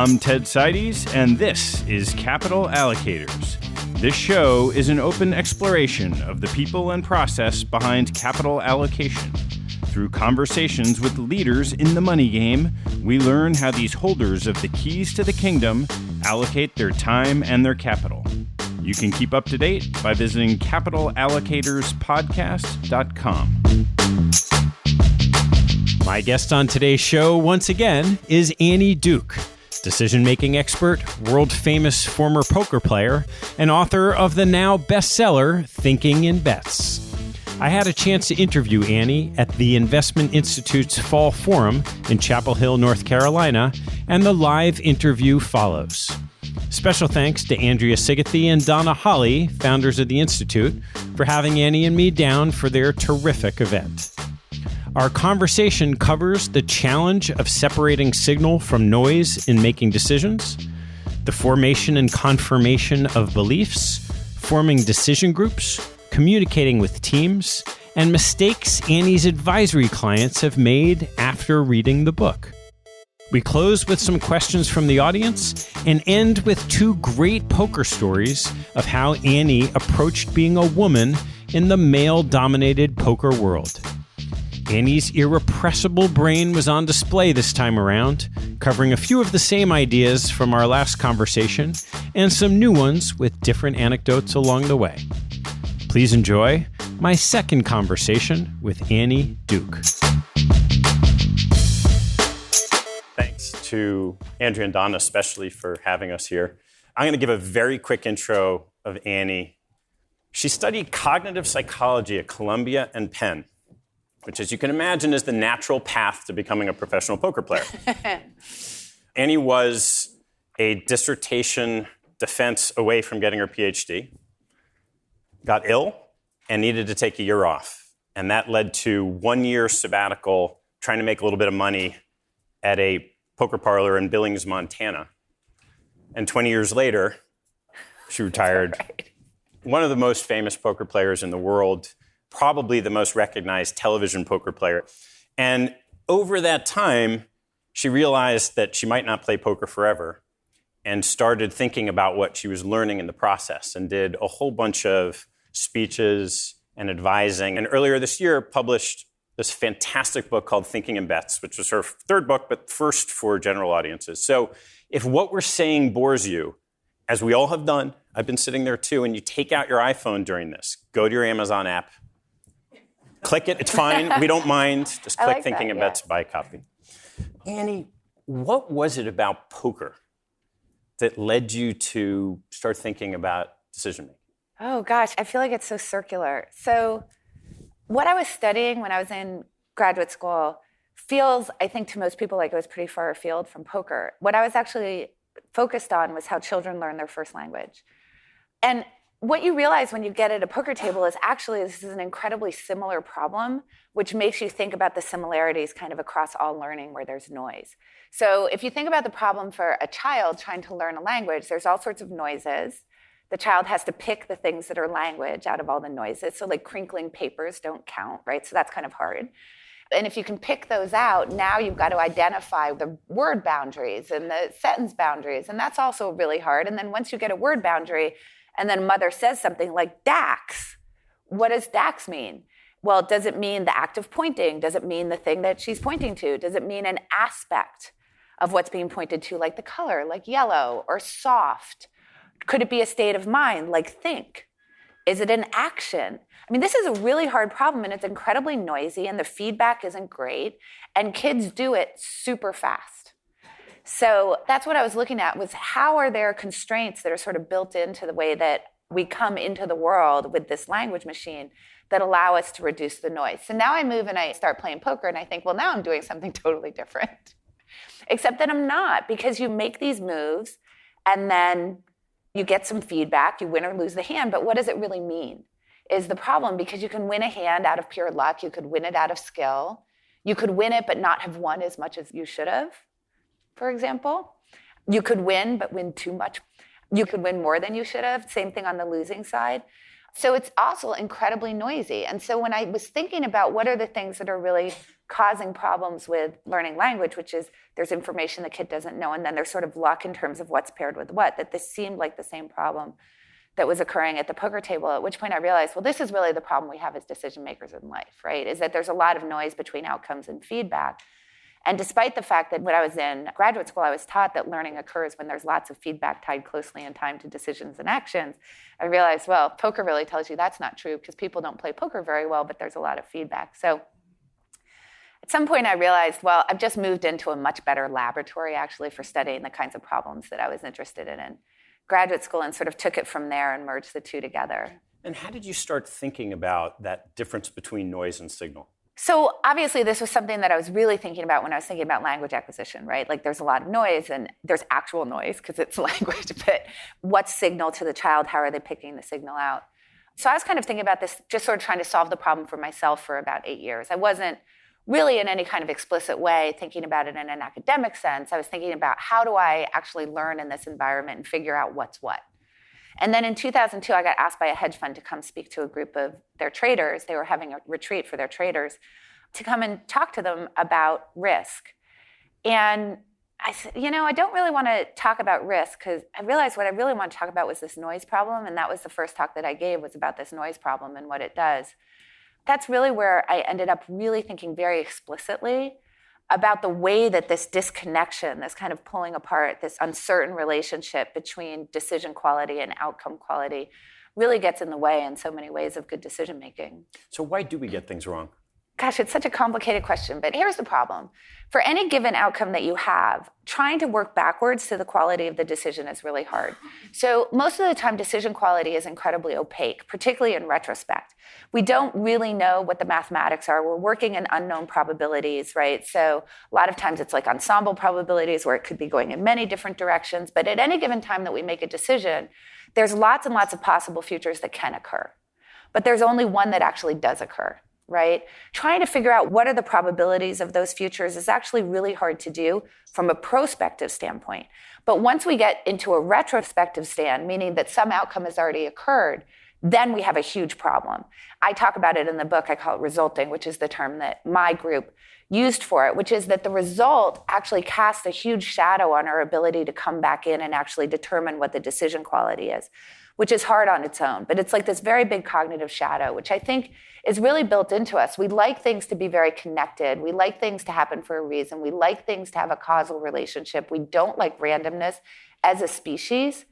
I'm Ted Seides, and this is Capital Allocators. This show is an open exploration of the people and process behind capital allocation. Through conversations with leaders in the money game, we learn how these holders of the keys to the kingdom allocate their time and their capital. You can keep up to date by visiting capitalallocatorspodcast.com. My guest on today's show, once again, is Annie Duke, decision-making expert, world-famous former poker player, and author of the now bestseller, Thinking in Bets. I had a chance to interview Annie at the Investment Institute's Fall Forum in Chapel Hill, North Carolina, and the live interview follows. Special thanks to Andrea, Szigethy, and Donna, founders of the Institute, for having Annie and me down for their terrific event. Our conversation covers the challenge of separating signal from noise in making decisions, the formation and confirmation of beliefs, forming decision groups, communicating with teams, and mistakes Annie's advisory clients have made after reading the book. We close with some questions from the audience and end with two great poker stories of how Annie approached being a woman in the male-dominated poker world. Annie's irrepressible brain was on display this time around, covering a few of the same ideas from our last conversation and some new ones with different anecdotes along the way. Please enjoy my second conversation with Annie Duke. Thanks to Andrea and Donna especially for having us here. I'm going to give a very quick intro of Annie. She studied cognitive psychology at Columbia and Penn, which, as you can imagine, is the natural path to becoming a professional poker player. Annie was a dissertation defense away from getting her PhD, got ill, and needed to take a year off. And that led to 1 year sabbatical, trying to make a little bit of money at a poker parlor in Billings, Montana. And 20 years later, she retired. Right. One of the most famous poker players in the world, probably the most recognized television poker player. And over that time, she realized that she might not play poker forever and started thinking about what she was learning in the process and did a whole bunch of speeches and advising. And earlier this year, published this fantastic book called Thinking in Bets, which was her third book, but first for general audiences. So if what we're saying bores you, as we all have done, I've been sitting there too, and you take out your iPhone during this, go to your Amazon app, click it, it's fine, we don't mind. Just click Thinking in Bets, buy a copy. Annie, what was it about poker that led you to start thinking about decision making? Oh gosh, I feel like it's so circular. So what I was studying when I was in graduate school feels, I think to most people, like it was pretty far afield from poker. What I was actually focused on was how children learn their first language. And what you realize when you get at a poker table is actually this is an incredibly similar problem, which makes you think about the similarities kind of across all learning where there's noise. So if you think about the problem for a child trying to learn a language, there's all sorts of noises. The child has to pick the things that are language out of all the noises. So like crinkling papers don't count, right? So that's kind of hard. And if you can pick those out, now you've got to identify the word boundaries and the sentence boundaries. And that's also really hard. And then once you get a word boundary, and then mother says something like DAX. What does DAX mean? Well, does it mean the act of pointing? Does it mean the thing that she's pointing to? Does it mean an aspect of what's being pointed to, like the color, like yellow or soft? Could it be a state of mind, like think? Is it an action? I mean, this is a really hard problem, and it's incredibly noisy, and the feedback isn't great, and kids do it super fast. So that's what I was looking at, was how are there constraints that are sort of built into the way that we come into the world with this language machine that allow us to reduce the noise. So now I move and I start playing poker and I think, well, now I'm doing something totally different. Except that I'm not, because you make these moves and then you get some feedback, you win or lose the hand, but what does it really mean is the problem, because you can win a hand out of pure luck, you could win it out of skill, you could win it but not have won as much as you should have. For example, you could win, but win too much. You could win more than you should have. Same thing on the losing side. So it's also incredibly noisy. And so when I was thinking about what are the things that are really causing problems with learning language, which is there's information the kid doesn't know, and then there's sort of luck in terms of what's paired with what, that this seemed like the same problem that was occurring at the poker table, at which point I realized, well, this is really the problem we have as decision makers in life, right? Is that there's a lot of noise between outcomes and feedback. And despite the fact that when I was in graduate school, I was taught that learning occurs when there's lots of feedback tied closely in time to decisions and actions, I realized, well, poker really tells you that's not true because people don't play poker very well, but there's a lot of feedback. So at some point I realized, well, I've just moved into a much better laboratory actually for studying the kinds of problems that I was interested in graduate school, and sort of took it from there and merged the two together. And how did you start thinking about that difference between noise and signal? So obviously this was something that I was really thinking about when I was thinking about language acquisition, right? Like there's a lot of noise and there's actual noise because it's language, but what's signal to the child? How are they picking the signal out? So I was kind of thinking about this, just sort of trying to solve the problem for myself for about 8 years. I wasn't really in any kind of explicit way thinking about it in an academic sense. I was thinking about how do I actually learn in this environment and figure out what's what. And then in 2002, I got asked by a hedge fund to come speak to a group of their traders. They were having a retreat for their traders to come and talk to them about risk. And I said, I don't really want to talk about risk because I realized what I really want to talk about was this noise problem. And that was the first talk that I gave, was about this noise problem and what it does. That's really where I ended up really thinking very explicitly about the way that this disconnection, this kind of pulling apart, this uncertain relationship between decision quality and outcome quality really gets in the way in so many ways of good decision making. So why do we get things wrong? Gosh, it's such a complicated question, but here's the problem. For any given outcome that you have, trying to work backwards to the quality of the decision is really hard. So most of the time, decision quality is incredibly opaque, particularly in retrospect. We don't really know what the mathematics are. We're working in unknown probabilities, right? So a lot of times it's like ensemble probabilities where it could be going in many different directions. But at any given time that we make a decision, there's lots and lots of possible futures that can occur. But there's only one that actually does occur. Right? Trying to figure out what are the probabilities of those futures is actually really hard to do from a prospective standpoint. But once we get into a retrospective stand, meaning that some outcome has already occurred, then we have a huge problem. I talk about it in the book. I call it resulting, which is the term that my group used for it, which is that the result actually casts a huge shadow on our ability to come back in and actually determine what the decision quality is, which is hard on its own. But it's like this very big cognitive shadow, which I think is really built into us. We like things to be very connected. We like things to happen for a reason. We like things to have a causal relationship. We don't like randomness as a species.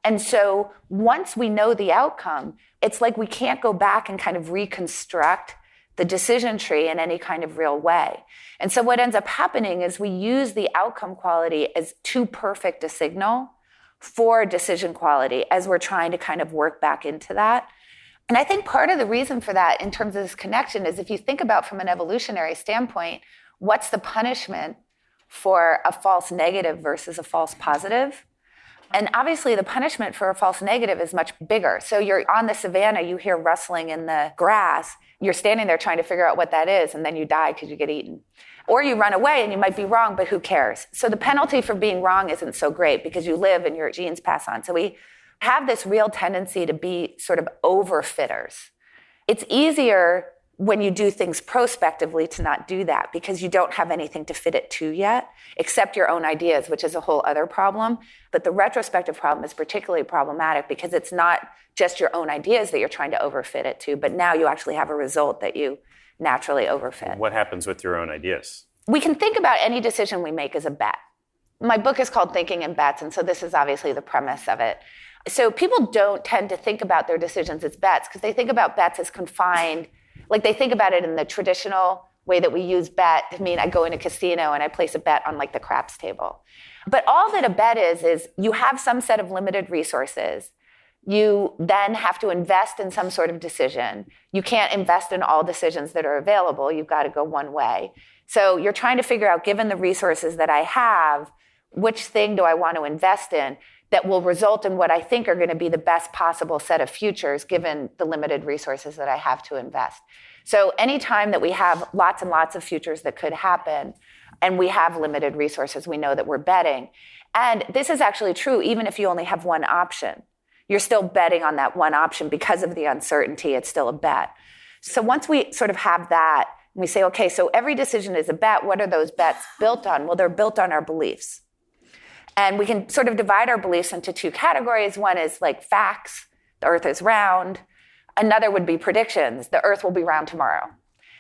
And so once we know the outcome, it's like we can't go back and kind of reconstruct the decision tree in any kind of real way. And so what ends up happening is we use the outcome quality as too perfect a signal for decision quality as we're trying to kind of work back into that. And I think part of the reason for that in terms of this connection is if you think about from an evolutionary standpoint, what's the punishment for a false negative versus a false positive? And obviously the punishment for a false negative is much bigger. So you're on the savannah, you hear rustling in the grass, you're standing there trying to figure out what that is, and then you die because you get eaten. Or you run away and you might be wrong, but who cares? So the penalty for being wrong isn't so great because you live and your genes pass on. So we have this real tendency to be sort of overfitters. It's easier when you do things prospectively to not do that because you don't have anything to fit it to yet, except your own ideas, which is a whole other problem. But the retrospective problem is particularly problematic because it's not just your own ideas that you're trying to overfit it to, but now you actually have a result that you naturally overfit. What happens with your own ideas? We can think about any decision we make as a bet. My book is called Thinking in Bets, and so this is obviously the premise of it. So people don't tend to think about their decisions as bets because they think about bets as confined. Like they think about it in the traditional way that we use bet. I mean, I go in a casino and I place a bet on like the craps table. But all that a bet is you have some set of limited resources. You then have to invest in some sort of decision. You can't invest in all decisions that are available. You've got to go one way. So you're trying to figure out, given the resources that I have, which thing do I want to invest in that will result in what I think are going to be the best possible set of futures given the limited resources that I have to invest. So anytime that we have lots and lots of futures that could happen and we have limited resources, we know that we're betting. And this is actually true even if you only have one option. you're still betting on that one option because of the uncertainty. It's still a bet. So once we sort of have that, we say, okay, so every decision is a bet. What are those bets built on? Well, they're built on our beliefs. And we can sort of divide our beliefs into two categories. One is like facts, the earth is round. Another would be predictions, the earth will be round tomorrow.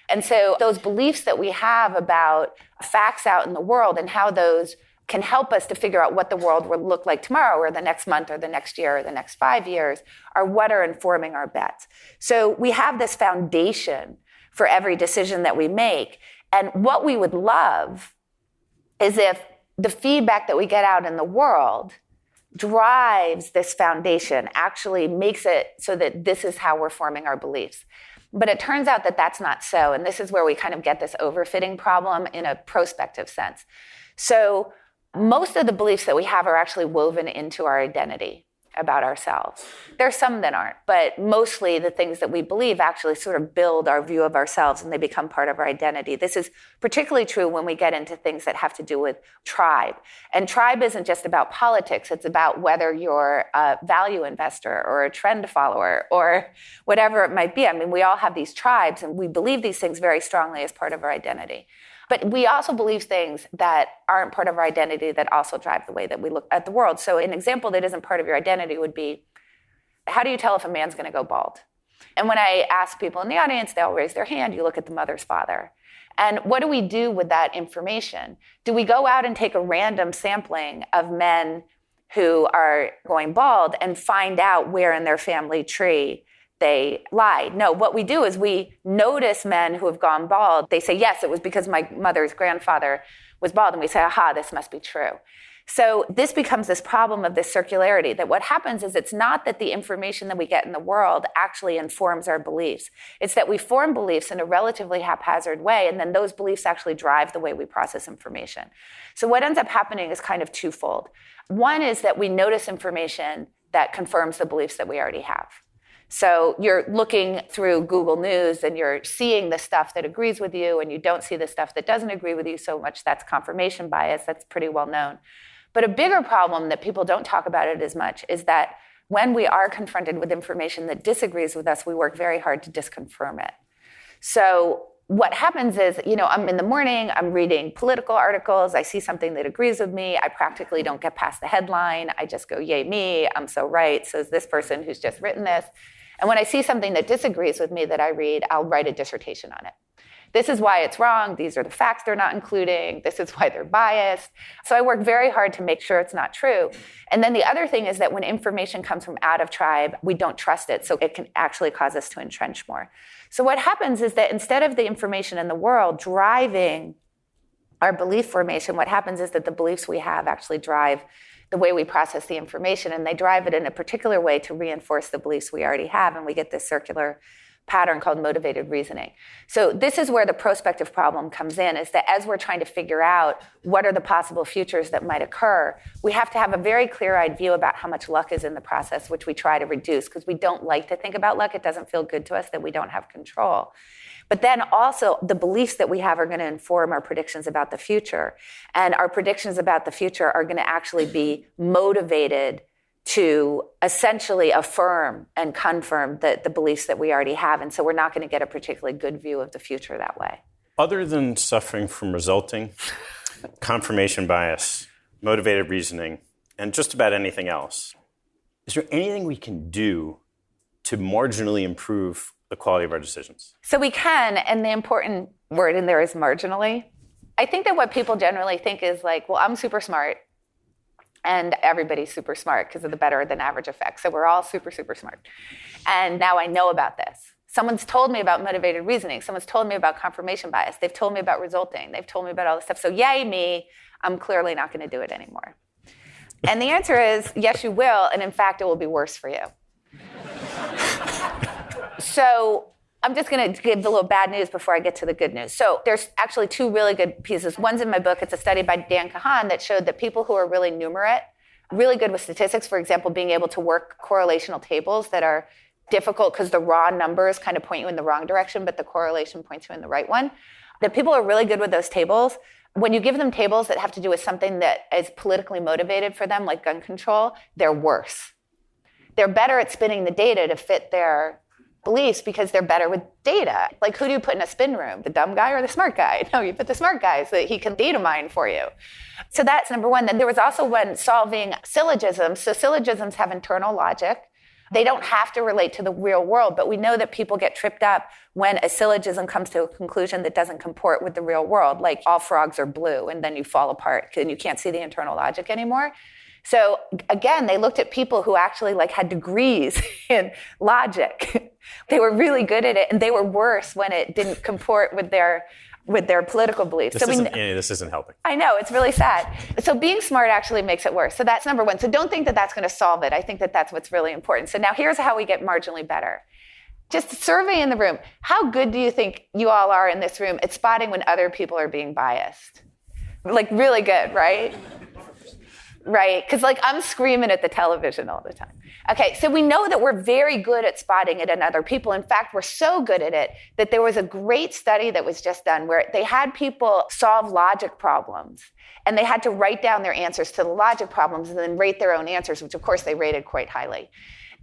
And so those beliefs that we have about facts out in the world and how those can help us to figure out what the world will look like tomorrow or the next month or the next year or the next 5 years are what are informing our bets. So we have this foundation for every decision that we make. And what we would love is if the feedback that we get out in the world drives this foundation, actually makes it so that this is how we're forming our beliefs. But it turns out that that's not so. And this is where we kind of get this overfitting problem in a prospective sense. So most of the beliefs that we have are actually woven into our identity about ourselves. There's some that aren't, but mostly the things that we believe actually sort of build our view of ourselves and they become part of our identity. This is particularly true when we get into things that have to do with tribe. And tribe isn't just about politics. It's about whether you're a value investor or a trend follower or whatever it might be. I mean, we all have these tribes and we believe these things very strongly as part of our identity. But we also believe things that aren't part of our identity that also drive the way that we look at the world. So an example that isn't part of your identity would be, how do you tell if a man's going to go bald? And when I ask people in the audience, they all raise their hand. You look at the mother's father. And what do we do with that information? Do we go out and take a random sampling of men who are going bald and find out where in their family tree they lied? No, what we do is we notice men who have gone bald. They say, yes, it was because my mother's grandfather was bald. And we say, aha, this must be true. So this becomes this problem of this circularity, that what happens is it's not that the information that we get in the world actually informs our beliefs. It's that we form beliefs in a relatively haphazard way, and then those beliefs actually drive the way we process information. So what ends up happening is kind of twofold. One is that we notice information that confirms the beliefs that we already have. So you're looking through Google News and you're seeing the stuff that agrees with you and you don't see the stuff that doesn't agree with you so much. That's confirmation bias. That's pretty well known. But a bigger problem that people don't talk about it as much is that when we are confronted with information that disagrees with us, we work very hard to disconfirm it. So what happens is, I'm in the morning, I'm reading political articles, I see something that agrees with me, I practically don't get past the headline, I just go, yay me, I'm so right, so is this person who's just written this. And when I see something that disagrees with me that I read, I'll write a dissertation on it. This is why it's wrong, these are the facts they're not including, this is why they're biased. So I work very hard to make sure it's not true. And then the other thing is that when information comes from out of tribe, we don't trust it, so it can actually cause us to entrench more. So what happens is that instead of the information in the world driving our belief formation, what happens is that the beliefs we have actually drive the way we process the information, and they drive it in a particular way to reinforce the beliefs we already have, and we get this circular pattern called motivated reasoning. So this is where the prospective problem comes in, is that as we're trying to figure out what are the possible futures that might occur, we have to have a very clear-eyed view about how much luck is in the process, which we try to reduce, because we don't like to think about luck. It doesn't feel good to us that we don't have control. But then also the beliefs that we have are going to inform our predictions about the future. And our predictions about the future are going to actually be motivated to essentially affirm and confirm the beliefs that we already have. And so we're not going to get a particularly good view of the future that way. Other than suffering from resulting, confirmation bias, motivated reasoning, and just about anything else, is there anything we can do to marginally improve the quality of our decisions? So we can, and the important word in there is marginally. I think that what people generally think is like, well, I'm super smart, and everybody's super smart because of the better than average effect. So we're all super, super smart. And now I know about this. Someone's told me about motivated reasoning. Someone's told me about confirmation bias. They've told me about resulting. They've told me about all this stuff. So yay me, I'm clearly not going to do it anymore. And the answer is, yes, you will. And in fact, it will be worse for you. So I'm just going to give the little bad news before I get to the good news. So there's actually two really good pieces. One's in my book. It's a study by Dan Kahan that showed that people who are really numerate, really good with statistics, for example, being able to work correlational tables that are difficult because the raw numbers kind of point you in the wrong direction, but the correlation points you in the right one. That people are really good with those tables. When you give them tables that have to do with something that is politically motivated for them, like gun control, they're worse. They're better at spinning the data to fit their beliefs because they're better with data. Like, who do you put in a spin room? The dumb guy or the smart guy? No, you put the smart guy so that he can data mine for you. So that's number one. Then there was also one solving syllogisms. So syllogisms have internal logic. They don't have to relate to the real world, but we know that people get tripped up when a syllogism comes to a conclusion that doesn't comport with the real world, like all frogs are blue, and then you fall apart and you can't see the internal logic anymore. So again, they looked at people who actually had degrees in logic. They were really good at it, and they were worse when it didn't comport with their political beliefs. This isn't helping. I know, it's really sad. So being smart actually makes it worse. So that's number one. So don't think that that's going to solve it. I think that that's what's really important. So now here's how we get marginally better. Just survey in the room. How good do you think you all are in this room at spotting when other people are being biased? Really good, right? Right? Because I'm screaming at the television all the time. Okay, so we know that we're very good at spotting it in other people. In fact, we're so good at it that there was a great study that was just done where they had people solve logic problems, and they had to write down their answers to the logic problems and then rate their own answers, which of course they rated quite highly.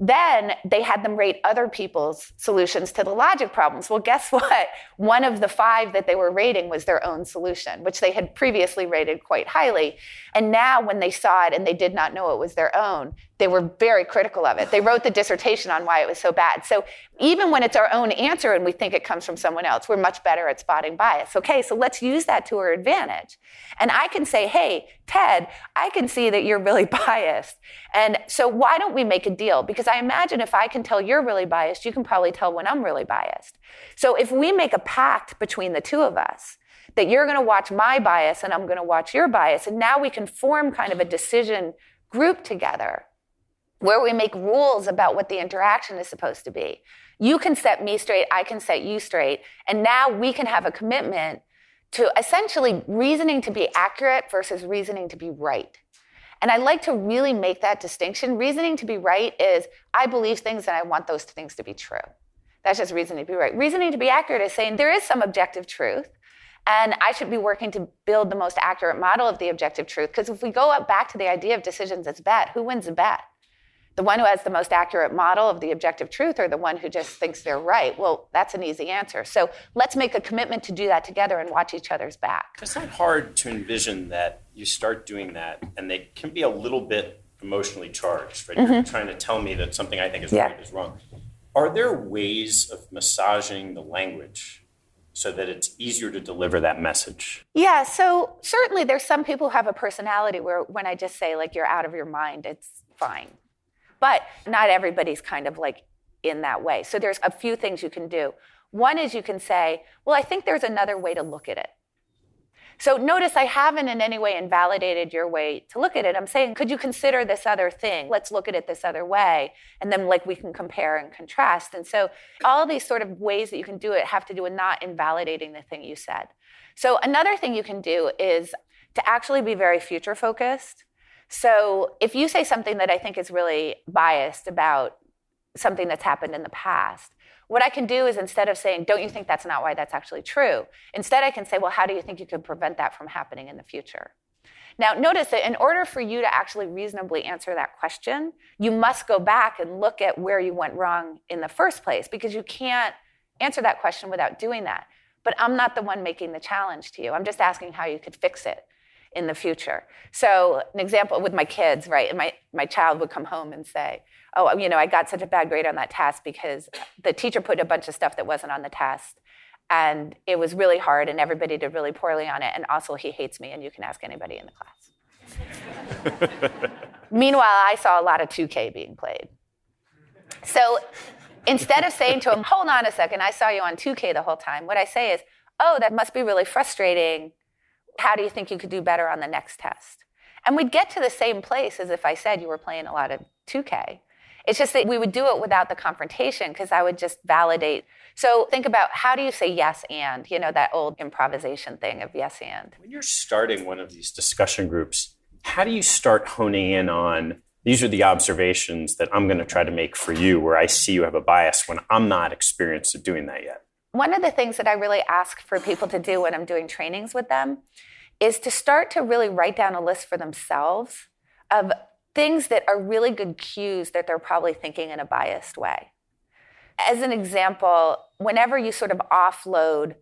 Then they had them rate other people's solutions to the logic problems. Well, guess what? One of the 5 that they were rating was their own solution, which they had previously rated quite highly. And now when they saw it and they did not know it was their own, they were very critical of it. They wrote the dissertation on why it was so bad. So even when it's our own answer and we think it comes from someone else, we're much better at spotting bias. Okay, so let's use that to our advantage. And I can say, hey, Ted, I can see that you're really biased. And so why don't we make a deal? Because I imagine if I can tell you're really biased, you can probably tell when I'm really biased. So if we make a pact between the two of us, that you're going to watch my bias and I'm going to watch your bias, and now we can form kind of a decision group together where we make rules about what the interaction is supposed to be. You can set me straight, I can set you straight, and now we can have a commitment to essentially reasoning to be accurate versus reasoning to be right. And I like to really make that distinction. Reasoning to be right is, I believe things and I want those things to be true. That's just reasoning to be right. Reasoning to be accurate is saying there is some objective truth, and I should be working to build the most accurate model of the objective truth. Because if we go back to the idea of decisions as bet, who wins the bet? The one who has the most accurate model of the objective truth, or the one who just thinks they're right? Well, that's an easy answer. So let's make a commitment to do that together and watch each other's back. It's not hard to envision that you start doing that, and they can be a little bit emotionally charged, right? You're trying to tell me that something I think is right is wrong. Are there ways of massaging the language so that it's easier to deliver that message? Yeah, so certainly there's some people who have a personality where when I just say you're out of your mind, it's fine. But not everybody's kind of in that way. So there's a few things you can do. One is you can say, well, I think there's another way to look at it. So notice I haven't in any way invalidated your way to look at it. I'm saying, could you consider this other thing? Let's look at it this other way. And then we can compare and contrast. And so all these sort of ways that you can do it have to do with not invalidating the thing you said. So another thing you can do is to actually be very future focused. So if you say something that I think is really biased about something that's happened in the past, what I can do is, instead of saying, don't you think that's not why that's actually true? Instead, I can say, well, how do you think you could prevent that from happening in the future? Now, notice that in order for you to actually reasonably answer that question, you must go back and look at where you went wrong in the first place, because you can't answer that question without doing that. But I'm not the one making the challenge to you. I'm just asking how you could fix it in the future. So an example with my kids, right? And my child would come home and say, oh, I got such a bad grade on that test because the teacher put a bunch of stuff that wasn't on the test. And it was really hard and everybody did really poorly on it. And also he hates me, and you can ask anybody in the class. Meanwhile, I saw a lot of 2K being played. So instead of saying to him, hold on a second, I saw you on 2K the whole time, what I say is, oh, that must be really frustrating. How do you think you could do better on the next test? And we'd get to the same place as if I said you were playing a lot of 2K. It's just that we would do it without the confrontation, because I would just validate. So think about, how do you say yes and, that old improvisation thing of yes and. When you're starting one of these discussion groups, how do you start honing in on, these are the observations that I'm going to try to make for you where I see you have a bias when I'm not experienced at doing that yet? One of the things that I really ask for people to do when I'm doing trainings with them is to start to really write down a list for themselves of things that are really good cues that they're probably thinking in a biased way. As an example, whenever you sort of offload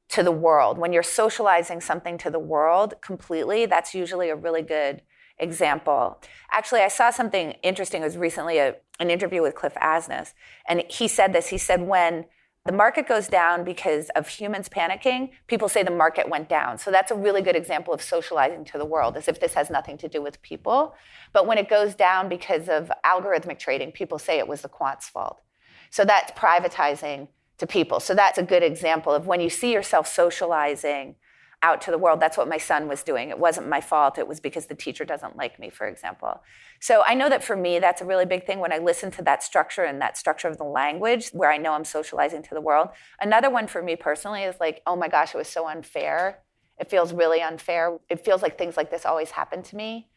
to the world, when you're socializing something to the world completely, that's usually a really good example. Actually, I saw something interesting. It was recently an interview with Cliff Asness, and he said this. He said, when the market goes down because of humans panicking, people say the market went down. So that's a really good example of socializing to the world, as if this has nothing to do with people. But when it goes down because of algorithmic trading, people say it was the quant's fault. So that's privatizing to people. So that's a good example of when you see yourself socializing out to the world. That's what my son was doing. It wasn't my fault. It was because the teacher doesn't like me, for example. So I know that for me, that's a really big thing when I listen to that structure and that structure of the language where I know I'm socializing to the world. Another one for me personally is like, oh my gosh, it was so unfair. It feels really unfair. It feels like things like this always happen to me.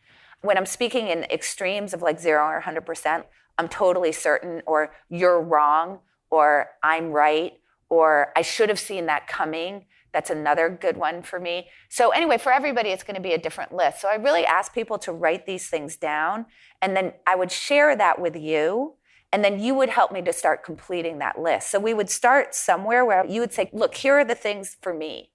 When I'm speaking in extremes of like 0 or 100%, I'm totally certain, or you're wrong, or I'm right, or I should have seen that coming. That's another good one for me. So anyway, for everybody, it's going to be a different list. So I really ask people to write these things down, and then I would share that with you, and then you would help me to start completing that list. So we would start somewhere where you would say, look, here are the things for me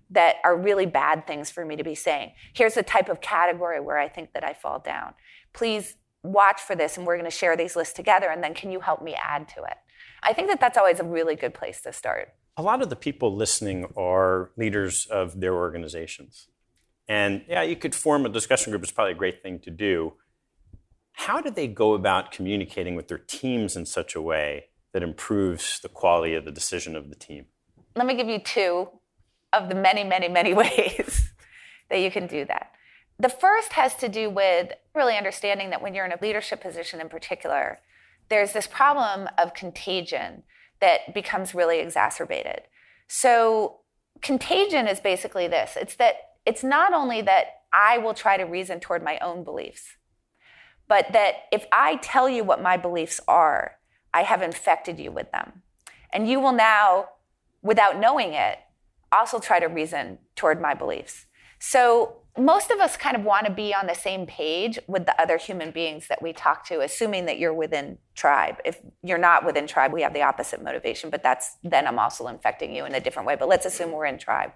that are really bad things for me to be saying. Here's the type of category where I think that I fall down. Please watch for this, and we're going to share these lists together, and then can you help me add to it? I think that that's always a really good place to start. A lot of the people listening are leaders of their organizations. And yeah, you could form a discussion group. It's probably a great thing to do. How do they go about communicating with their teams in such a way that improves the quality of the decision of the team? Let me give you two of the many, many, many ways that you can do that. The first has to do with really understanding that when you're in a leadership position in particular, there's this problem of contagion that becomes really exacerbated. So contagion is basically this. It's not only that I will try to reason toward my own beliefs, but that if I tell you what my beliefs are, I have infected you with them. And you will now, without knowing it, also try to reason toward my beliefs. So most of us kind of want to be on the same page with the other human beings that we talk to, assuming that you're within tribe. If you're not within tribe, we have the opposite motivation, but then I'm also infecting you in a different way. But let's assume we're in tribe.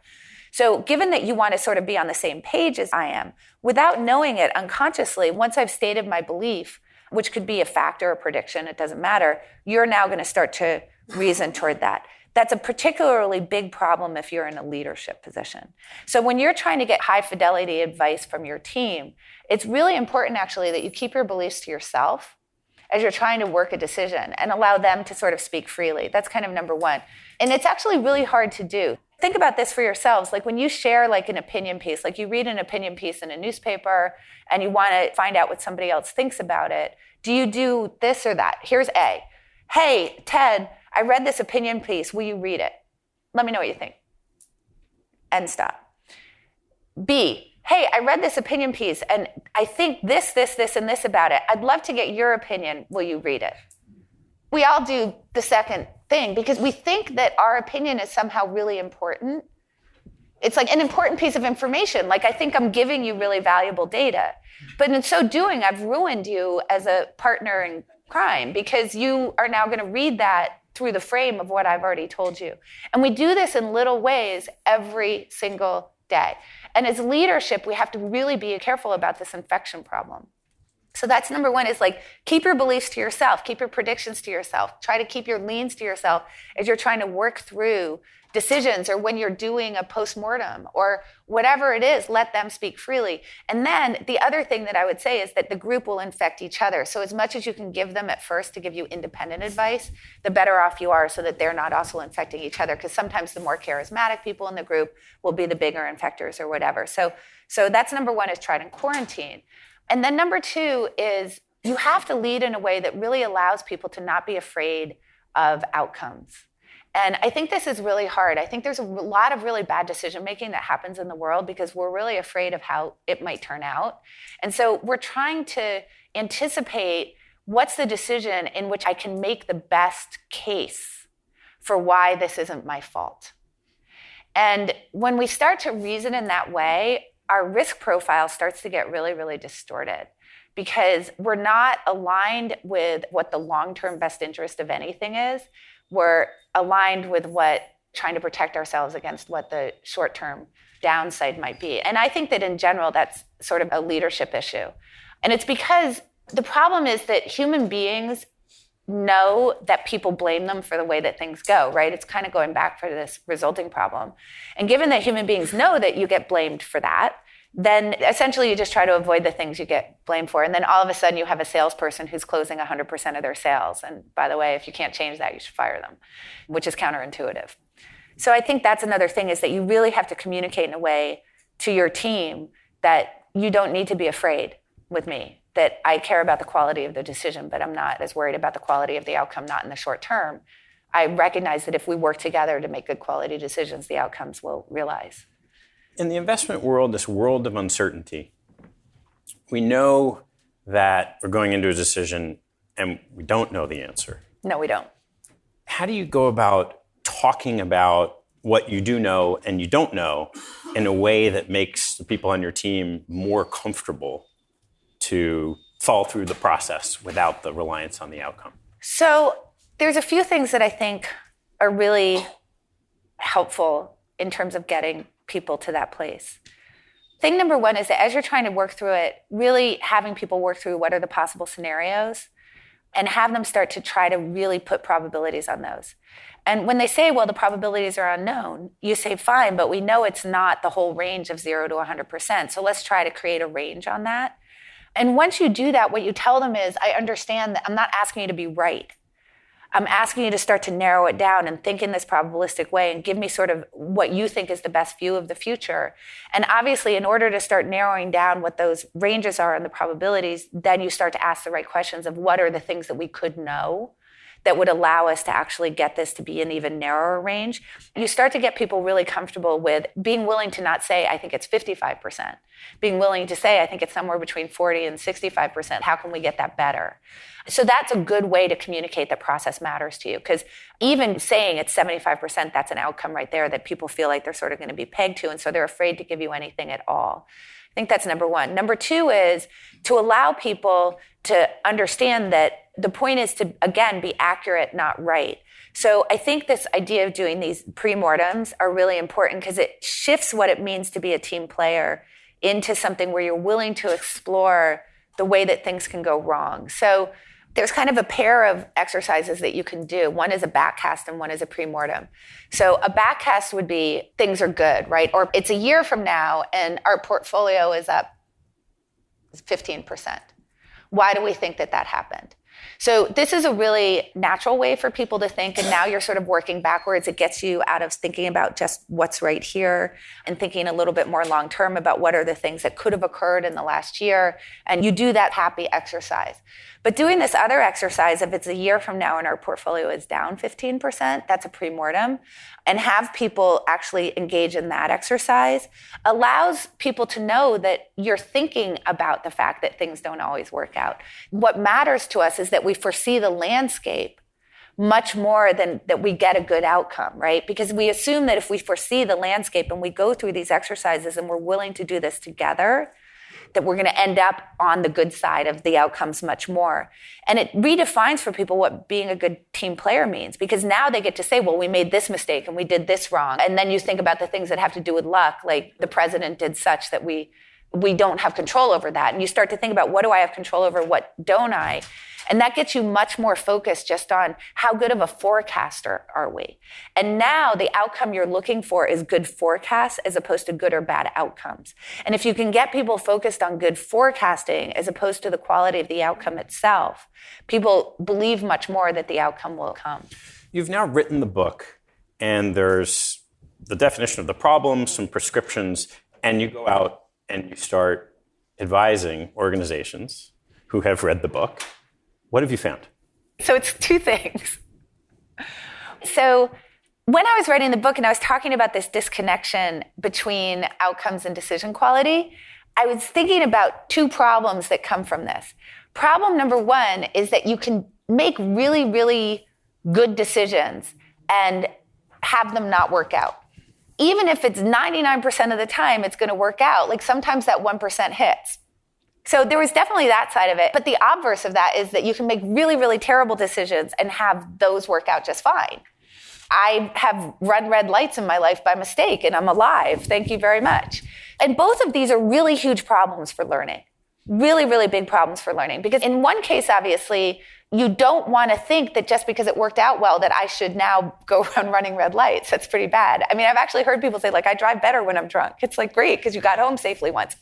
So given that you want to sort of be on the same page as I am, without knowing it unconsciously, once I've stated my belief, which could be a fact or a prediction, it doesn't matter, you're now going to start to reason toward that. That's a particularly big problem if you're in a leadership position. So when you're trying to get high fidelity advice from your team, it's really important actually that you keep your beliefs to yourself as you're trying to work a decision and allow them to sort of speak freely. That's kind of number one. And it's actually really hard to do. Think about this for yourselves. Like when you share like an opinion piece, like you read an opinion piece in a newspaper and you want to find out what somebody else thinks about it, do you do this or that? Here's A. Hey, Ted, I read this opinion piece. Will you read it? Let me know what you think. And stop. B, hey, I read this opinion piece and I think this, and this about it. I'd love to get your opinion. Will you read it? We all do the second thing because we think that our opinion is somehow really important. It's like an important piece of information. Like I think I'm giving you really valuable data. But in so doing, I've ruined you as a partner in crime because you are now going to read that through the frame of what I've already told you. And we do this in little ways every single day. And as leadership, we have to really be careful about this infection problem. So that's number one is like, keep your beliefs to yourself, keep your predictions to yourself, try to keep your leans to yourself as you're trying to work through decisions or when you're doing a postmortem or whatever it is, let them speak freely. And then the other thing that I would say is that the group will infect each other. So as much as you can give them at first to give you independent advice, the better off you are so that they're not also infecting each other. Because sometimes the more charismatic people in the group will be the bigger infectors or whatever. So that's number one is try to quarantine. And then number two is you have to lead in a way that really allows people to not be afraid of outcomes. And I think this is really hard. I think there's a lot of really bad decision-making that happens in the world because we're really afraid of how it might turn out. And so we're trying to anticipate what's the decision in which I can make the best case for why this isn't my fault. And when we start to reason in that way, our risk profile starts to get really, really distorted because we're not aligned with what the long-term best interest of anything is. We're aligned with what trying to protect ourselves against what the short-term downside might be. And I think that in general, that's sort of a leadership issue. And it's because the problem is that human beings know that people blame them for the way that things go, right? It's kind of going back for this resulting problem. And given that human beings know that you get blamed for that, then essentially you just try to avoid the things you get blamed for. And then all of a sudden you have a salesperson who's closing 100% of their sales. And by the way, if you can't change that, you should fire them, which is counterintuitive. So I think that's another thing, is that you really have to communicate in a way to your team that you don't need to be afraid with me, that I care about the quality of the decision, but I'm not as worried about the quality of the outcome, not in the short term. I recognize that if we work together to make good quality decisions, the outcomes will realize. In the investment world, this world of uncertainty, we know that we're going into a decision and we don't know the answer. No, we don't. How do you go about talking about what you do know and you don't know in a way that makes the people on your team more comfortable to fall through the process without the reliance on the outcome? So there's a few things that I think are really helpful in terms of getting people to that place. Thing number one is that as you're trying to work through it, really having people work through what are the possible scenarios and have them start to try to really put probabilities on those. And when they say, well, the probabilities are unknown, you say, fine, but we know it's not the whole range of 0 to 100%. So let's try to create a range on that. And once you do that, what you tell them is, I understand that I'm not asking you to be right. I'm asking you to start to narrow it down and think in this probabilistic way and give me sort of what you think is the best view of the future. And obviously, in order to start narrowing down what those ranges are and the probabilities, then you start to ask the right questions of what are the things that we could know that would allow us to actually get this to be an even narrower range. You start to get people really comfortable with being willing to not say, I think it's 55%, being willing to say, I think it's somewhere between 40 and 65%. How can we get that better? So that's a good way to communicate that process matters to you, because even saying it's 75%, that's an outcome right there that people feel like they're sort of going to be pegged to, and so they're afraid to give you anything at all. I think that's number one. Number two is to allow people to understand that the point is to, again, be accurate, not right. So I think this idea of doing these pre-mortems are really important because it shifts what it means to be a team player into something where you're willing to explore the way that things can go wrong. So there's kind of a pair of exercises that you can do. One is a backcast and one is a pre-mortem. So a backcast would be things are good, right? Or it's a year from now and our portfolio is up 15%. Why do we think that that happened? So this is a really natural way for people to think, and now you're sort of working backwards. It gets you out of thinking about just what's right here and thinking a little bit more long-term about what are the things that could have occurred in the last year, and you do that happy exercise. But doing this other exercise, if it's a year from now and our portfolio is down 15%, that's a pre-mortem, and have people actually engage in that exercise allows people to know that you're thinking about the fact that things don't always work out. What matters to us is that we foresee the landscape much more than that we get a good outcome, right? Because we assume that if we foresee the landscape and we go through these exercises and we're willing to do this together, that we're going to end up on the good side of the outcomes much more. And it redefines for people what being a good team player means, because now they get to say, well, we made this mistake and we did this wrong. And then you think about the things that have to do with luck, like the president did such that we don't have control over that. And you start to think about, what do I have control over? What don't I? And that gets you much more focused just on how good of a forecaster are we. And now the outcome you're looking for is good forecasts as opposed to good or bad outcomes. And if you can get people focused on good forecasting as opposed to the quality of the outcome itself, people believe much more that the outcome will come. You've now written the book, and there's the definition of the problem, some prescriptions, and you go out and you start advising organizations who have read the book. What have you found? So it's two things. So when I was writing the book and I was talking about this disconnection between outcomes and decision quality, I was thinking about two problems that come from this. Problem number one is that you can make really, really good decisions and have them not work out. Even if it's 99% of the time it's going to work out, like sometimes that 1% hits. So there was definitely that side of it. But the obverse of that is that you can make really, really terrible decisions and have those work out just fine. I have run red lights in my life by mistake, and I'm alive. Thank you very much. And both of these are really huge problems for learning. Really, really big problems for learning. Because in one case, obviously, you don't want to think that just because it worked out well that I should now go around running red lights. That's pretty bad. I mean, I've actually heard people say, like, I drive better when I'm drunk. It's like, great, because you got home safely once.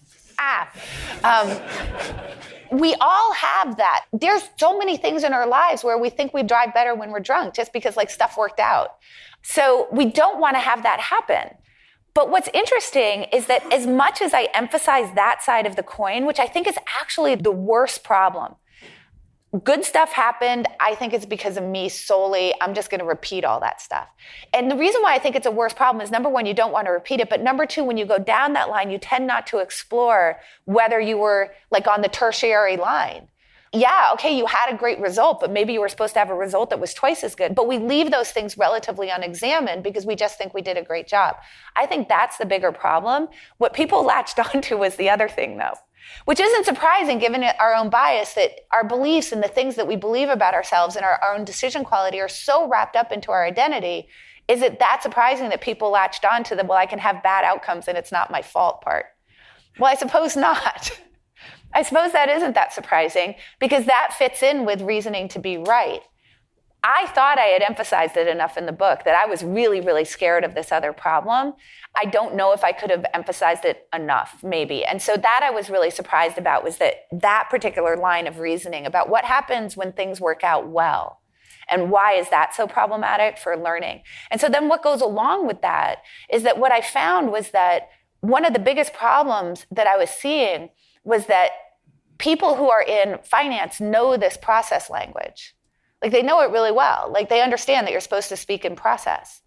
We all have that. There's so many things in our lives where we think we drive better when we're drunk just because like stuff worked out. So we don't want to have that happen. But what's interesting is that as much as I emphasize that side of the coin, which I think is actually the worst problem, good stuff happened. I think it's because of me solely. I'm just going to repeat all that stuff. And the reason why I think it's a worse problem is, number one, you don't want to repeat it. But number two, when you go down that line, you tend not to explore whether you were like on the tertiary line. Yeah, okay, you had a great result, but maybe you were supposed to have a result that was twice as good. But we leave those things relatively unexamined because we just think we did a great job. I think that's the bigger problem. What people latched onto was the other thing, though. Which isn't surprising given our own bias, that our beliefs and the things that we believe about ourselves and our own decision quality are so wrapped up into our identity. Is it that surprising that people latched onto the, well, I can have bad outcomes and it's not my fault part? Well, I suppose not. I suppose that isn't that surprising because that fits in with reasoning to be right. I thought I had emphasized it enough in the book that I was really, really scared of this other problem. I don't know if I could have emphasized it enough, maybe. And so that I was really surprised about was that particular line of reasoning about what happens when things work out well. And why is that so problematic for learning? And so then what goes along with that is that what I found was that one of the biggest problems that I was seeing was that people who are in finance know this process language. Like they know it really well. Like they understand that you're supposed to speak in process.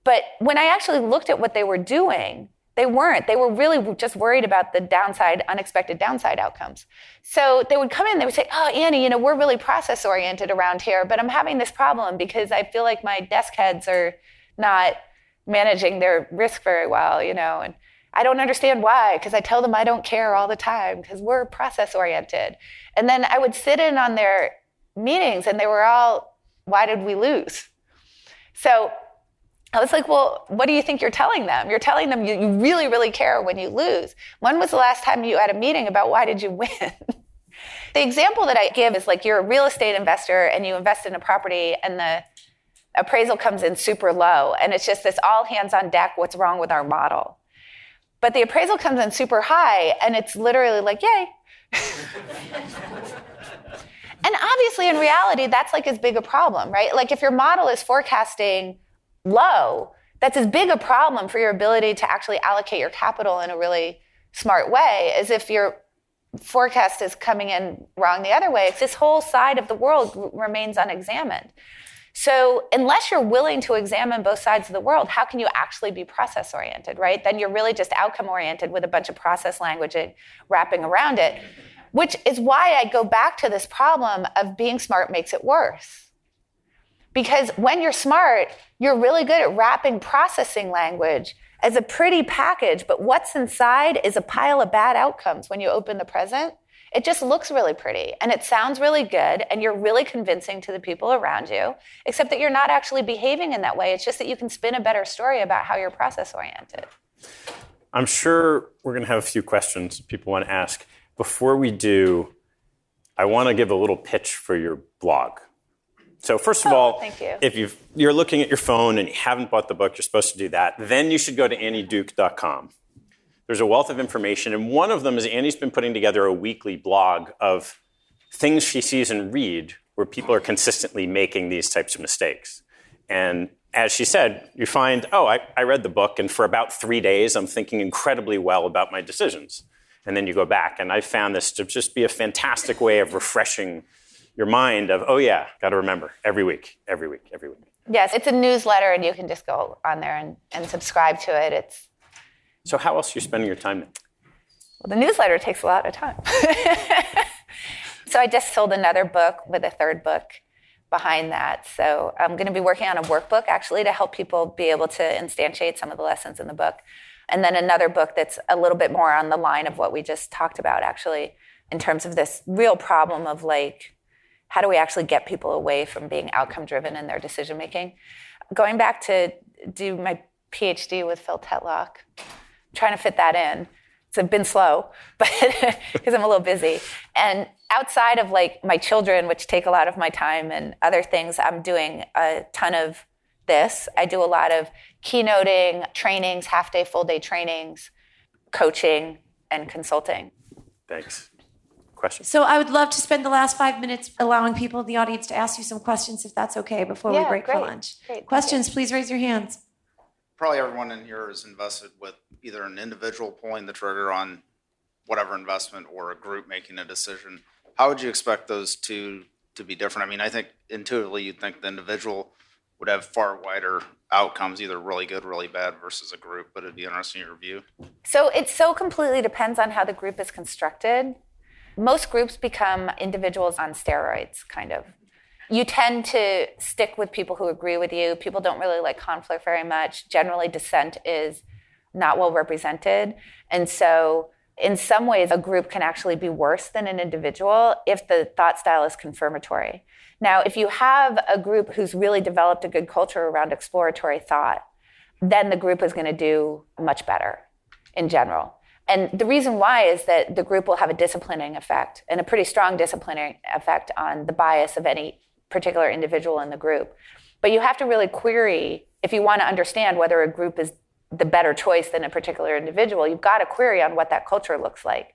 But when I actually looked at what they were doing, they weren't. They were really just worried about the downside, unexpected downside outcomes. So they would come in, they would say, oh, Annie, we're really process oriented around here, but I'm having this problem because I feel like my desk heads are not managing their risk very well, and I don't understand why, because I tell them I don't care all the time because we're process oriented. And then I would sit in on their meetings and they were all, why did we lose? So I was like, well, what do you think you're telling them? You're telling them you really, really care when you lose. When was the last time you had a meeting about why did you win? The example that I give is like you're a real estate investor and you invest in a property and the appraisal comes in super low and it's just this all hands on deck, what's wrong with our model? But the appraisal comes in super high and it's literally like, yay. And obviously, in reality, that's like as big a problem, right? Like if your model is forecasting low, that's as big a problem for your ability to actually allocate your capital in a really smart way as if your forecast is coming in wrong the other way. It's this whole side of the world remains unexamined. So unless you're willing to examine both sides of the world, how can you actually be process-oriented, right? Then you're really just outcome-oriented with a bunch of process language wrapping around it. Which is why I go back to this problem of being smart makes it worse. Because when you're smart, you're really good at wrapping processing language as a pretty package, but what's inside is a pile of bad outcomes when you open the present. It just looks really pretty, and it sounds really good, and you're really convincing to the people around you, except that you're not actually behaving in that way. It's just that you can spin a better story about how you're process-oriented. I'm sure we're going to have a few questions people want to ask. Before we do, I want to give a little pitch for your blog. So first of all, thank you. If you're looking at your phone and you haven't bought the book, you're supposed to do that. Then you should go to annieduke.com. There's a wealth of information, and one of them is Annie's been putting together a weekly blog of things she sees and read where people are consistently making these types of mistakes. And as she said, you find, I read the book, and for about 3 days, I'm thinking incredibly well about my decisions. And then you go back. And I found this to just be a fantastic way of refreshing your mind of, got to remember, every week. Yes, it's a newsletter, and you can just go on there and subscribe to it. So how else are you spending your time now? Well, the newsletter takes a lot of time. So I just sold another book with a third book behind that. So I'm going to be working on a workbook, actually, to help people be able to instantiate some of the lessons in the book. And then another book that's a little bit more on the line of what we just talked about, actually, in terms of this real problem of like, how do we actually get people away from being outcome driven in their decision making? Going back to do my PhD with Phil Tetlock, trying to fit that in. It's been slow, but because I'm a little busy. And outside of like my children, which take a lot of my time and other things, I'm doing a ton of this. I do a lot of keynoting, trainings, half-day, full-day trainings, coaching, and consulting. Thanks. Questions? So I would love to spend the last 5 minutes allowing people in the audience to ask you some questions, if that's okay, before we break for lunch. Great. Questions, please raise your hands. Probably everyone in here is invested with either an individual pulling the trigger on whatever investment or a group making a decision. How would you expect those two to be different? I mean, I think intuitively you'd think the individual would have far wider outcomes, either really good, really bad versus a group, but it'd be interesting in your view. So it so completely depends on how the group is constructed. Most groups become individuals on steroids, kind of. You tend to stick with people who agree with you. People don't really like conflict very much. Generally, dissent is not well represented. And so in some ways, a group can actually be worse than an individual if the thought style is confirmatory. Now, if you have a group who's really developed a good culture around exploratory thought, then the group is going to do much better in general. And the reason why is that the group will have a disciplining effect, and a pretty strong disciplining effect on the bias of any particular individual in the group. But you have to really query, if you want to understand whether a group is the better choice than a particular individual, you've got to query on what that culture looks like.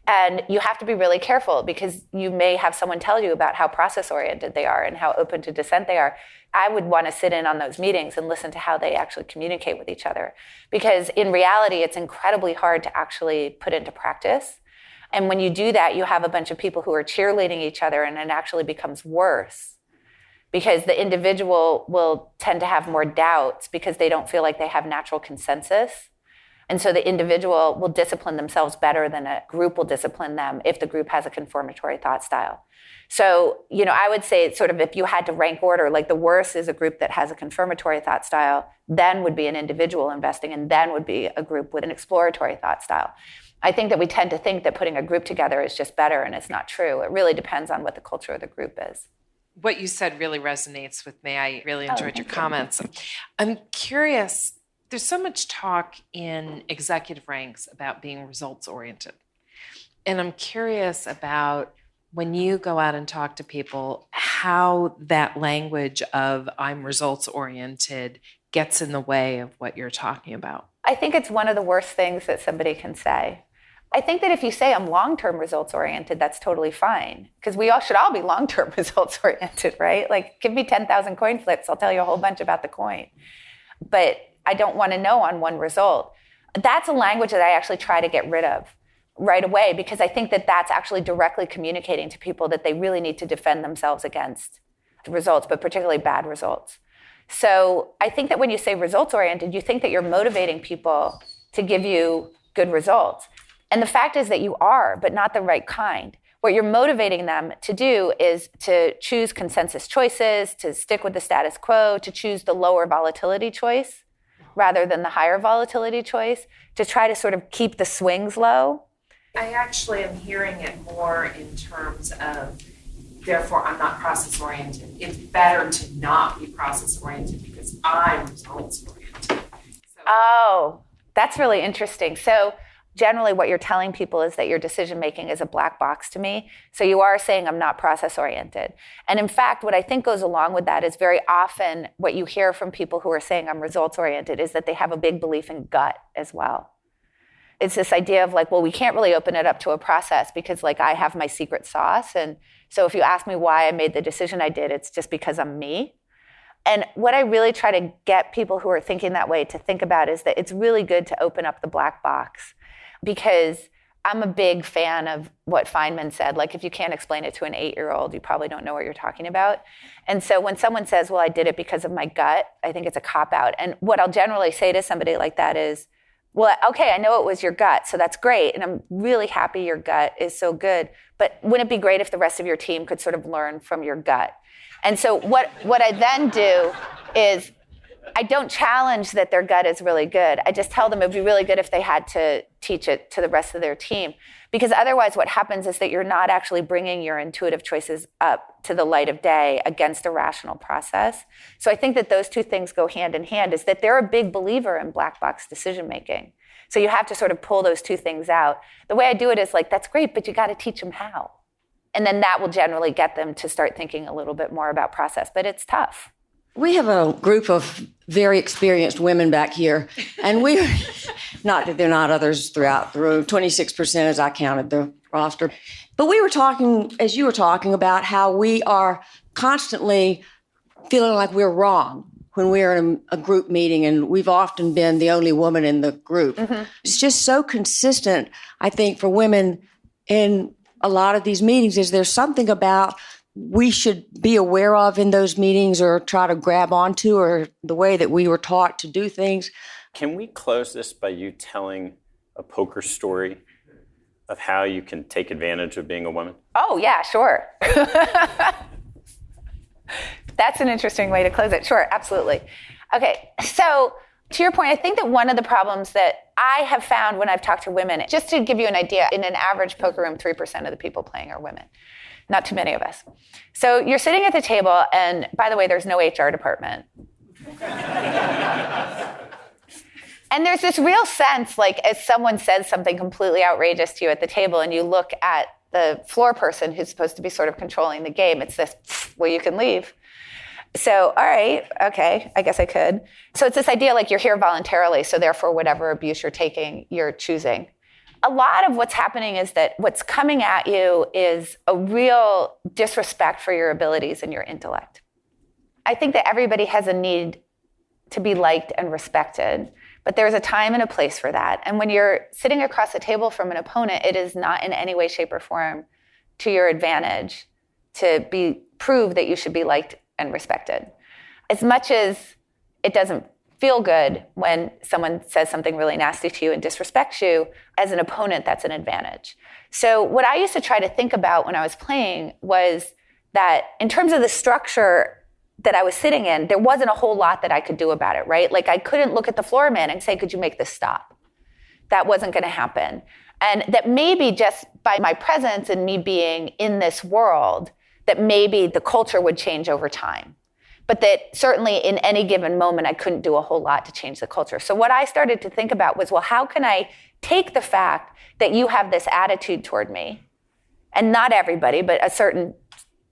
And you have to be really careful, because you may have someone tell you about how process-oriented they are and how open to dissent they are. I would want to sit in on those meetings and listen to how they actually communicate with each other. Because in reality, it's incredibly hard to actually put into practice. And when you do that, you have a bunch of people who are cheerleading each other, and it actually becomes worse, because the individual will tend to have more doubts because they don't feel like they have natural consensus. And so the individual will discipline themselves better than a group will discipline them if the group has a conformatory thought style. So, I would say sort of if you had to rank order, like the worst is a group that has a confirmatory thought style, then would be an individual investing, and then would be a group with an exploratory thought style. I think that we tend to think that putting a group together is just better, and it's not true. It really depends on what the culture of the group is. What you said really resonates with me. I really enjoyed your comments. I'm curious, there's so much talk in executive ranks about being results-oriented. And I'm curious about, when you go out and talk to people, how that language of I'm results-oriented gets in the way of what you're talking about. I think it's one of the worst things that somebody can say. I think that if you say I'm long-term results-oriented, that's totally fine, because we all should all be long-term results-oriented, right? Like, give me 10,000 coin flips, I'll tell you a whole bunch about the coin. But I don't want to know on one result. That's a language that I actually try to get rid of right away, because I think that that's actually directly communicating to people that they really need to defend themselves against the results, but particularly bad results. So I think that when you say results-oriented, you think that you're motivating people to give you good results. And the fact is that you are, but not the right kind. What you're motivating them to do is to choose consensus choices, to stick with the status quo, to choose the lower volatility choice rather than the higher volatility choice, to try to sort of keep the swings low. I actually am hearing it more in terms of, therefore, I'm not process-oriented. It's better to not be process-oriented because I'm results-oriented. Oh, that's really interesting. So generally what you're telling people is that your decision-making is a black box to me. So you are saying I'm not process-oriented. And in fact, what I think goes along with that is very often what you hear from people who are saying I'm results-oriented is that they have a big belief in gut as well. It's this idea of like, well, we can't really open it up to a process because like I have my secret sauce. And so if you ask me why I made the decision I did, it's just because I'm me. And what I really try to get people who are thinking that way to think about is that it's really good to open up the black box, because I'm a big fan of what Feynman said. Like, if you can't explain it to an 8-year-old, you probably don't know what you're talking about. And so when someone says, well, I did it because of my gut, I think it's a cop-out. And what I'll generally say to somebody like that is, well, okay, I know it was your gut, so that's great. And I'm really happy your gut is so good. But wouldn't it be great if the rest of your team could sort of learn from your gut? And so what I then do is I don't challenge that their gut is really good. I just tell them it would be really good if they had to teach it to the rest of their team. Because otherwise what happens is that you're not actually bringing your intuitive choices up to the light of day against a rational process. So I think that those two things go hand in hand, is that they're a big believer in black box decision making. So you have to sort of pull those two things out. The way I do it is like, that's great, but you got to teach them how. And then that will generally get them to start thinking a little bit more about process, but it's tough. We have a group of very experienced women back here, and we, not that there are not others throughout the room, 26% as I counted the roster. But we were talking, as you were talking, about how we are constantly feeling like we're wrong when we're in a group meeting, and we've often been the only woman in the group. Mm-hmm. It's just so consistent, I think, for women in a lot of these meetings. Is there something about we should be aware of in those meetings or try to grab onto, or the way that we were taught to do things? Can we close this by you telling a poker story of how you can take advantage of being a woman? Oh, yeah, sure. That's an interesting way to close it. Sure, absolutely. Okay, so to your point, I think that one of the problems that I have found when I've talked to women, just to give you an idea, in an average poker room, 3% of the people playing are women. Not too many of us. So you're sitting at the table, and by the way, there's no HR department. And there's this real sense, like, as someone says something completely outrageous to you at the table, and you look at the floor person who's supposed to be sort of controlling the game, it's this, well, you can leave. So, all right, okay, I guess I could. So it's this idea like you're here voluntarily, so therefore whatever abuse you're taking, you're choosing. A lot of what's happening is that what's coming at you is a real disrespect for your abilities and your intellect. I think that everybody has a need to be liked and respected, but there's a time and a place for that. And when you're sitting across the table from an opponent, it is not in any way, shape, or form to your advantage to prove that you should be liked and respected. As much as it doesn't feel good when someone says something really nasty to you and disrespects you, as an opponent, that's an advantage. So what I used to try to think about when I was playing was that in terms of the structure that I was sitting in, there wasn't a whole lot that I could do about it, right? Like I couldn't look at the floor man and say, could you make this stop? That wasn't going to happen. And that maybe just by my presence and me being in this world, that maybe the culture would change over time. But that certainly in any given moment, I couldn't do a whole lot to change the culture. So what I started to think about was, well, how can I take the fact that you have this attitude toward me, and not everybody, but a certain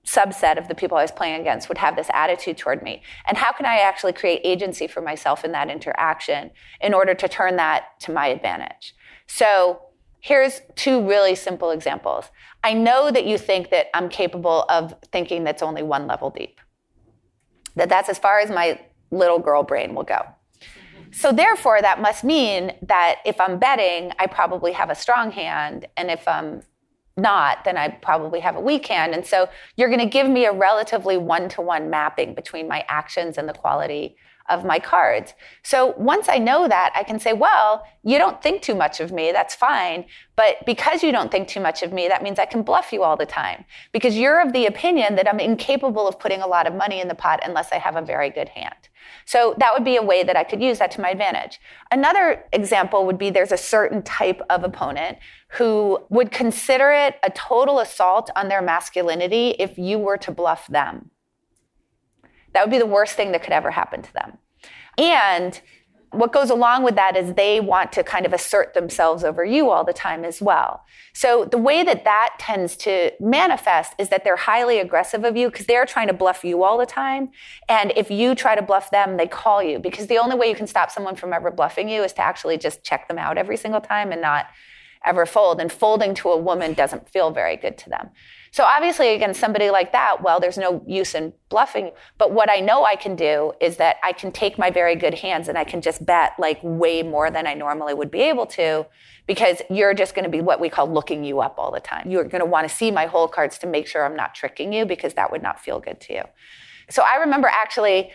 subset of the people I was playing against would have this attitude toward me, and how can I actually create agency for myself in that interaction in order to turn that to my advantage? So here's two really simple examples. I know that you think that I'm capable of thinking that's only one level deep. That's as far as my little girl brain will go. So therefore, that must mean that if I'm betting, I probably have a strong hand, and if I'm not, then I probably have a weak hand. And so you're going to give me a relatively one-to-one mapping between my actions and the quality of my cards. So once I know that, I can say, well, you don't think too much of me, that's fine. But because you don't think too much of me, that means I can bluff you all the time. Because you're of the opinion that I'm incapable of putting a lot of money in the pot unless I have a very good hand. So that would be a way that I could use that to my advantage. Another example would be there's a certain type of opponent who would consider it a total assault on their masculinity if you were to bluff them. That would be the worst thing that could ever happen to them. And what goes along with that is they want to kind of assert themselves over you all the time as well. So the way that that tends to manifest is that they're highly aggressive of you because they're trying to bluff you all the time. And if you try to bluff them, they call you, because the only way you can stop someone from ever bluffing you is to actually just check them out every single time and not ever fold. And folding to a woman doesn't feel very good to them. So obviously, against somebody like that, well, there's no use in bluffing. But what I know I can do is that I can take my very good hands and I can just bet like way more than I normally would be able to, because you're just going to be what we call looking you up all the time. You're going to want to see my whole cards to make sure I'm not tricking you, because that would not feel good to you. So I remember actually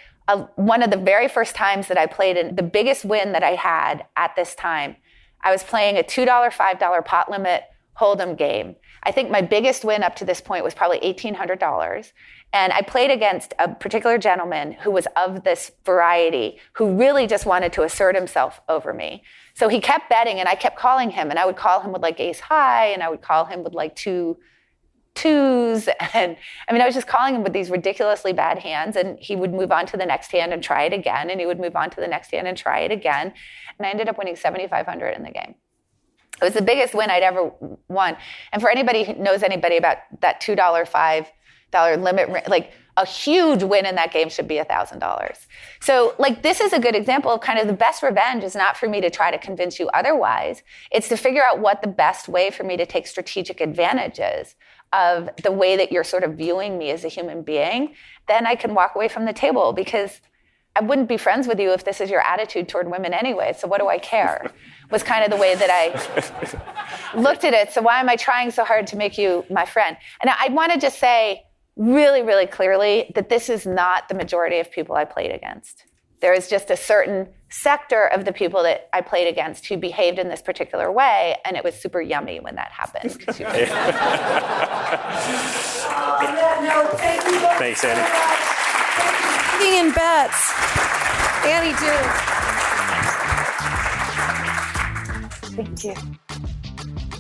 one of the very first times that I played, and the biggest win that I had at this time, I was playing a $2, $5 pot limit hold'em game. I think my biggest win up to this point was probably $1,800. And I played against a particular gentleman who was of this variety, who really just wanted to assert himself over me. So he kept betting, and I kept calling him, and I would call him with like ace high, and I would call him with like 2 twos. And I mean, I was just calling him with these ridiculously bad hands, and he would move on to the next hand and try it again, and he would move on to the next hand and try it again. And I ended up winning $7,500 in the game. It was the biggest win I'd ever won. And for anybody who knows anybody about that $2, $5 limit, like a huge win in that game should be $1,000. So like, this is a good example of kind of the best revenge is not for me to try to convince you otherwise. It's to figure out what the best way for me to take strategic advantage is of the way that you're sort of viewing me as a human being. Then I can walk away from the table, because I wouldn't be friends with you if this is your attitude toward women anyway. So what do I care? Was kind of the way that I looked at it. So why am I trying so hard to make you my friend? And I want to just say really, really clearly that this is not the majority of people I played against. There is just a certain sector of the people that I played against who behaved in this particular way, and it was super yummy when that happened. On that note, thank you both. Thanks, Annie. In bets. Annie, do. Thank you.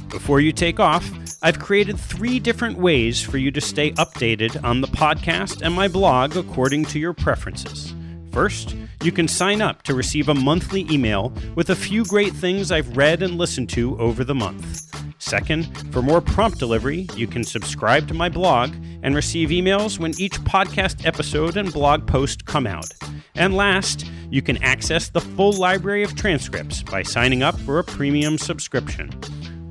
Before you take off, I've created 3 different ways for you to stay updated on the podcast and my blog according to your preferences. First, you can sign up to receive a monthly email with a few great things I've read and listened to over the month. Second, for more prompt delivery, you can subscribe to my blog and receive emails when each podcast episode and blog post come out. And last, you can access the full library of transcripts by signing up for a premium subscription.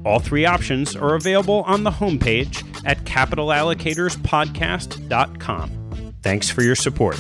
All 3 options are available on the homepage at capitalallocatorspodcast.com. Thanks for your support.